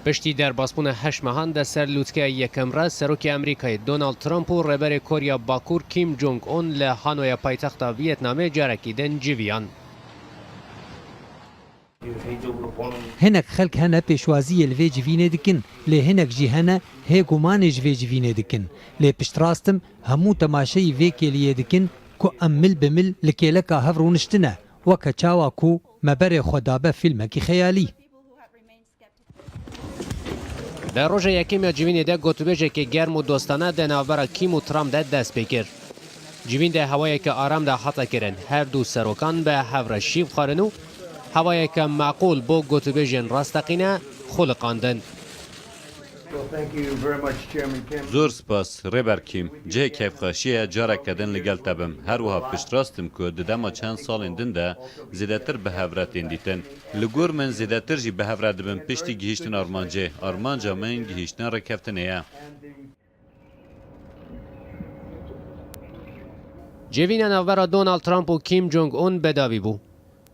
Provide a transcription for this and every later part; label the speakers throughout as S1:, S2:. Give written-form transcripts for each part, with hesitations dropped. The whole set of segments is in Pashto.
S1: پشتی در باسپون 8 ماهان در سر لوتکه یکم را سروک امریکای دونالد ترامپ و رهبر کوریا باکور کیم جونگ اون له هانوی پایتخت ویتنام جارکی دن جیویان.
S2: هنک خلق هنه پیشوازی الوی جوینه دکن لی هنک جی هنه هی گمان جوی جوینه دکن لی پشت راستم همو تماشای وی کلیه دکن کو امل بمل لکیلکا هفرونشتنه وکا چاوا کو مبر خدابه فیلمکی خیالی.
S1: در روز یکم جوین ده گوتوبیجه که گرم و دوستانه ده نوبر کیم و ترامپ ده دست بکر. جوین ده هوایی که آرام ده حتا کرن هر دو سروکان به هفر شیف خارنو هوایی که معقول با گوتوبیجن راستقینه خلقاندن.
S3: زور سپاس رهبر کیم جه کیف خاشیه جارک کردن لگل تبم هر وها پشت راستم که دما چند سال اندن ده زیادتر به هفرت اندیتن لگور من زیادتر جی به هفرت بم پشتی گهیشتن آرمانجا من گهیشتن رکفتن ایه.
S1: جوین نوبر دونالد ترامپ و کیم جونگ اون بداوی بو.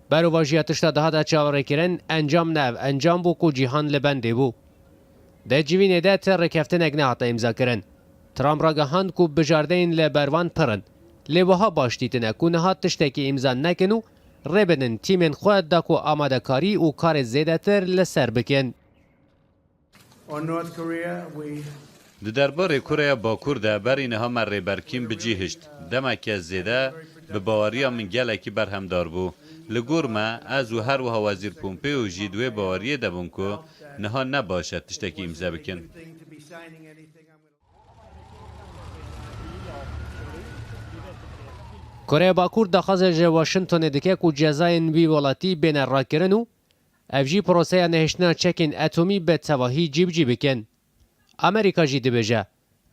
S1: برو واجیاتش ده ده چاوره کرن انجام بو کو جیهان لبنده بو. ده جوین ده تر رکفتن اگنه حتا امضا کرن. ترامپ را گهاند کو بجاردین لبروان پرن. لوها باشتیتنه کو نهات تشتکی امضا نکنو ربنن تیمن خود دا کو آماده کاری و کار زیده تر لسر بکن.
S3: ده درباره کره باکور ده بر اینها من رهبر کیم بجیهشت دمکی از زیده به باوریا من گلکی برهمدار بو. لگور ما از و هر وها وزیر پومپیو جیدوی باوریه دبون که نها نباشد تشتکی امضا بکن.
S1: کره باکور دخواست جه واشنطن دکه کو جزاین وی ولاتی بین را کرنو افجی پروسه نهشتنا چکین اتمی به تواهی جیب بکن. امریکا جی دبجه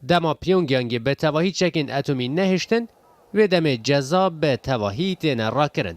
S1: دما پیونگیانگی به تواهی چکین اتمی نهشتن و دم جزا به تواهی تین را کرن.